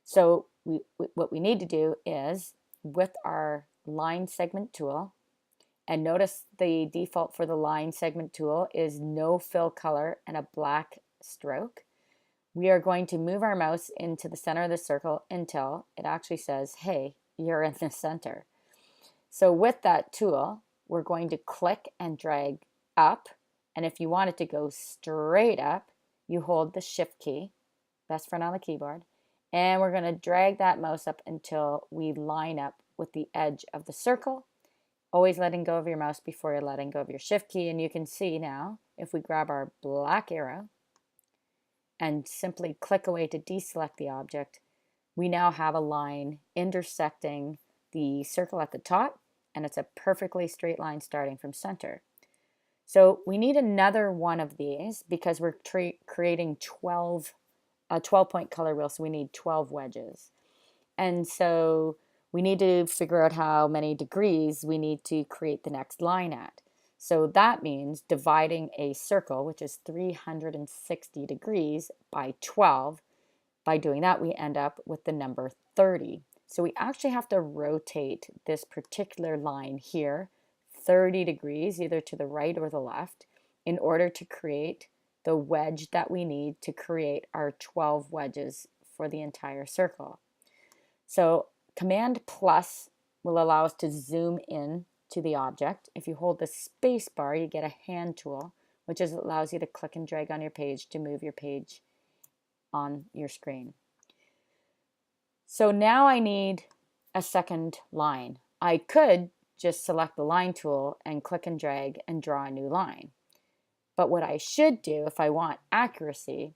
So what we need to do is, with our line segment tool, and notice the default for the line segment tool is no fill color and a black stroke. We are going to move our mouse into the center of the circle until it actually says, hey, you're in the center. So with that tool, we're going to click and drag up. And if you want it to go straight up, you hold the Shift key, best friend on the keyboard, and we're going to drag that mouse up until we line up with the edge of the circle, always letting go of your mouse before you're letting go of your Shift key. And you can see now, if we grab our black arrow and simply click away to deselect the object, we now have a line intersecting the circle at the top, and it's a perfectly straight line starting from center. So we need another one of these because we're creating a 12-point color wheel, so we need 12 wedges. And so we need to figure out how many degrees we need to create the next line at. So that means dividing a circle, which is 360 degrees, by 12. By doing that, we end up with the number 30. So we actually have to rotate this particular line here 30 degrees, either to the right or the left, in order to create the wedge that we need to create our 12 wedges for the entire circle. So Command plus will allow us to zoom in to the object. If you hold the space bar, you get a hand tool, which allows you to click and drag on your page to move your page on your screen. So now I need a second line. I could just select the line tool and click and drag and draw a new line. But what I should do, if I want accuracy,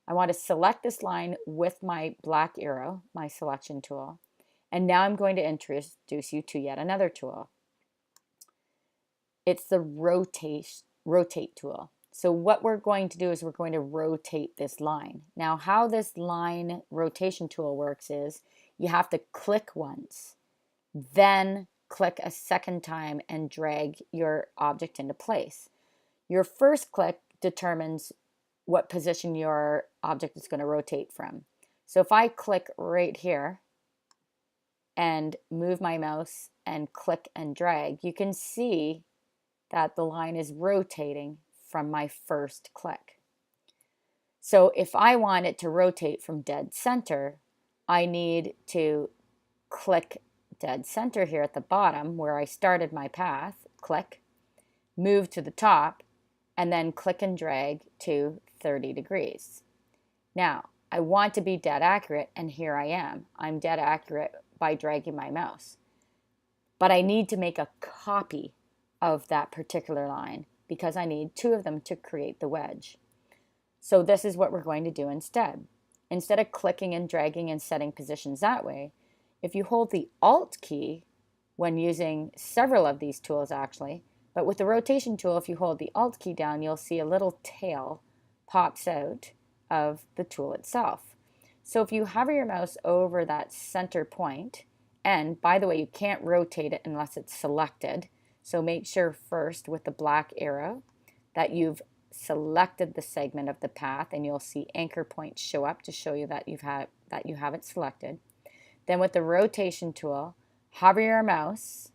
I want to select this line with my black arrow, my selection tool, and now I'm going to introduce you to yet another tool. It's the rotate tool. So what we're going to do is we're going to rotate this line. Now, how this line rotation tool works is you have to click once, then click a second time and drag your object into place. Your first click determines what position your object is going to rotate from. So if I click right here and move my mouse and click and drag, you can see that the line is rotating from my first click. So if I want it to rotate from dead center, I need to click dead center here at the bottom where I started my path, click, move to the top, and then click and drag to 30 degrees. Now, I want to be dead accurate, and here I am. I'm dead accurate by dragging my mouse. But I need to make a copy of that particular line because I need two of them to create the wedge. So this is what we're going to do instead. Instead of clicking and dragging and setting positions that way, if you hold the Alt key when using several of these tools actually, but with the rotation tool, if you hold the Alt key down, you'll see a little tail pops out of the tool itself. So if you hover your mouse over that center point, and by the way, you can't rotate it unless it's selected, so make sure first with the black arrow that you've selected the segment of the path, and you'll see anchor points show up to show you that you have it selected. Then with the rotation tool, hover your mouse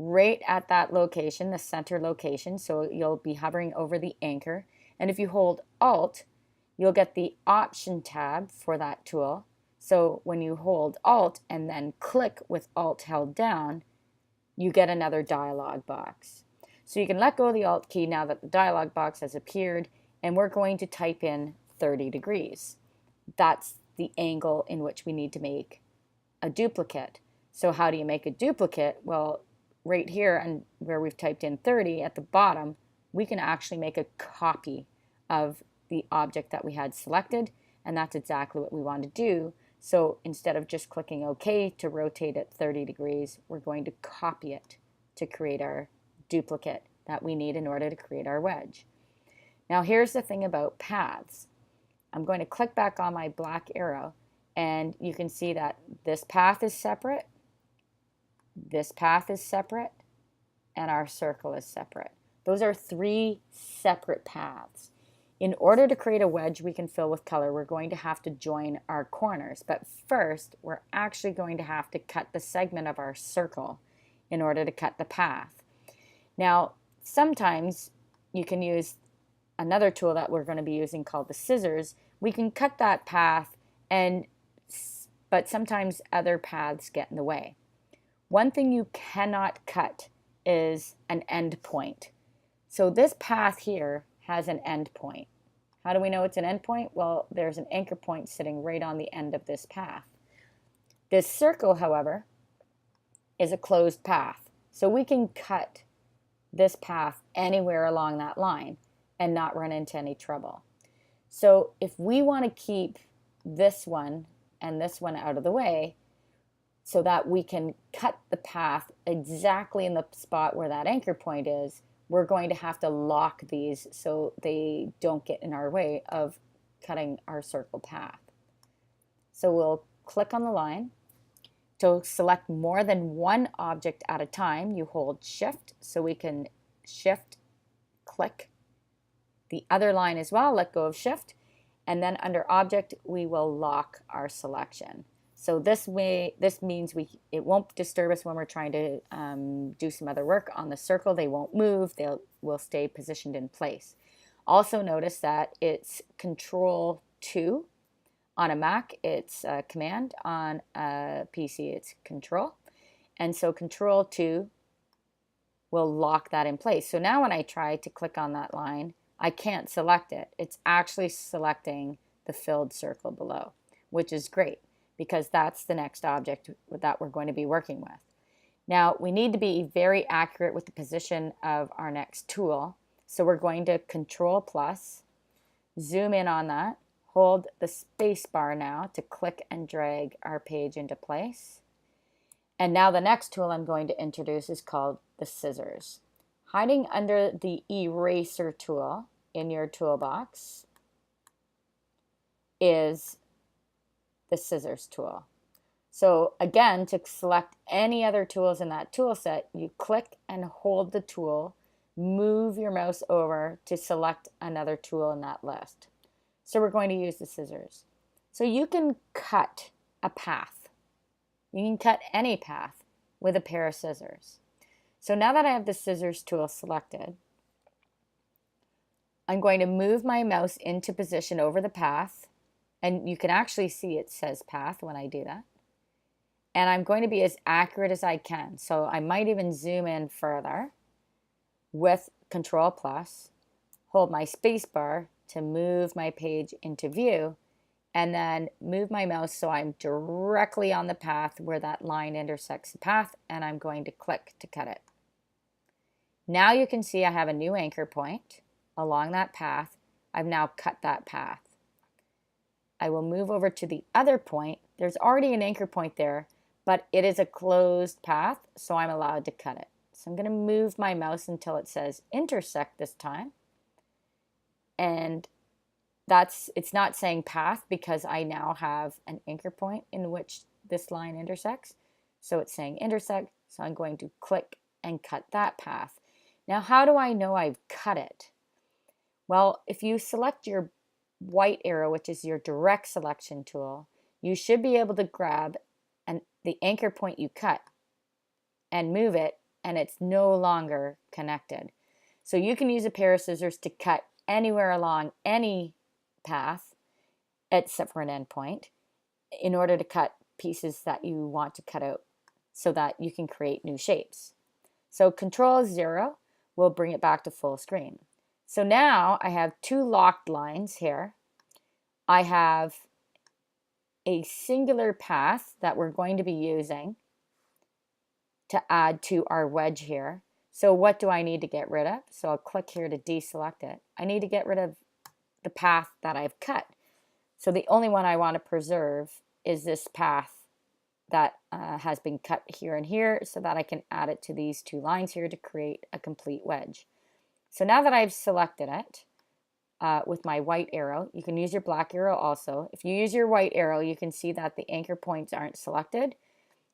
right at that location, the center location, so you'll be hovering over the anchor. And if you hold Alt, you'll get the Option tab for that tool. So when you hold Alt and then click with Alt held down, you get another dialog box. So you can let go of the Alt key now that the dialog box has appeared, and we're going to type in 30 degrees. That's the angle in which we need to make a duplicate. So how do you make a duplicate? Well, right here and where we've typed in 30 at the bottom, we can actually make a copy of the object that we had selected, and that's exactly what we want to do. So instead of just clicking OK to rotate it 30 degrees, we're going to copy it to create our duplicate that we need in order to create our wedge. Now here's the thing about paths. I'm going to click back on my black arrow, and you can see that this path is separate, this path is separate, and our circle is separate. Those are three separate paths. In order to create a wedge we can fill with color, we're going to have to join our corners. But first, we're actually going to have to cut the segment of our circle in order to cut the path. Now, sometimes you can use another tool that we're going to be using called the scissors. We can cut that path, but sometimes other paths get in the way. One thing you cannot cut is an end point. So this path here has an end point. How do we know it's an end point? Well, there's an anchor point sitting right on the end of this path. This circle, however, is a closed path. So we can cut this path anywhere along that line and not run into any trouble. So if we want to keep this one and this one out of the way so that we can cut the path exactly in the spot where that anchor point is, we're going to have to lock these so they don't get in our way of cutting our circle path. So we'll click on the line. To select more than one object at a time, you hold Shift, so we can Shift, click the other line as well, let go of Shift, and then under Object we will lock our selection. So this means it won't disturb us when we're trying to do some other work on the circle. They won't move, will stay positioned in place. Also notice that it's Control 2. On a Mac, it's Command. On a PC, it's Control. And so Control 2 will lock that in place. So now when I try to click on that line, I can't select it. It's actually selecting the filled circle below, which is great because that's the next object that we're going to be working with. Now, we need to be very accurate with the position of our next tool. So we're going to Control+, zoom in on that, hold the space bar now to click and drag our page into place. And now the next tool I'm going to introduce is called the scissors. Hiding under the eraser tool in your toolbox is the scissors tool. So again, to select any other tools in that tool set, you click and hold the tool, move your mouse over to select another tool in that list. So we're going to use the scissors. So you can cut a path. You can cut any path with a pair of scissors. So now that I have the scissors tool selected, I'm going to move my mouse into position over the path, and you can actually see it says path when I do that. And I'm going to be as accurate as I can. So I might even zoom in further with Control+, hold my space bar to move my page into view, and then move my mouse so I'm directly on the path where that line intersects the path, and I'm going to click to cut it. Now you can see I have a new anchor point along that path. I've now cut that path. I will move over to the other point. There's already an anchor point there, but it is a closed path, so I'm allowed to cut it. So I'm going to move my mouse until it says intersect this time. And it's not saying path because I now have an anchor point in which this line intersects. So it's saying intersect, so I'm going to click and cut that path. Now, how do I know I've cut it? Well, if you select your white arrow, which is your direct selection tool, you should be able to grab the anchor point you cut and move it, and it's no longer connected. So you can use a pair of scissors to cut anywhere along any path except for an endpoint in order to cut pieces that you want to cut out so that you can create new shapes. So Control-0 will bring it back to full screen. So now I have two locked lines here. I have a singular path that we're going to be using to add to our wedge here. So what do I need to get rid of? So I'll click here to deselect it. I need to get rid of the path that I've cut. So the only one I want to preserve is this path that has been cut here and here so that I can add it to these two lines here to create a complete wedge. So now that I've selected it with my white arrow, you can use your black arrow also. If you use your white arrow, you can see that the anchor points aren't selected.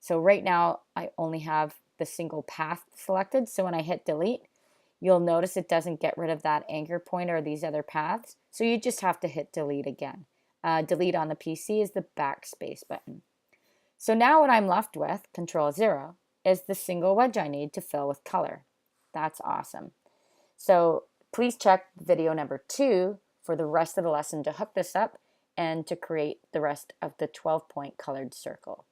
So right now I only have the single path selected. So when I hit delete, you'll notice it doesn't get rid of that anchor point or these other paths. So you just have to hit delete again. Delete on the PC is the backspace button. So now what I'm left with, Control 0, is the single wedge I need to fill with color. That's awesome. So please check video number 2 for the rest of the lesson to hook this up and to create the rest of the 12-point colored circle.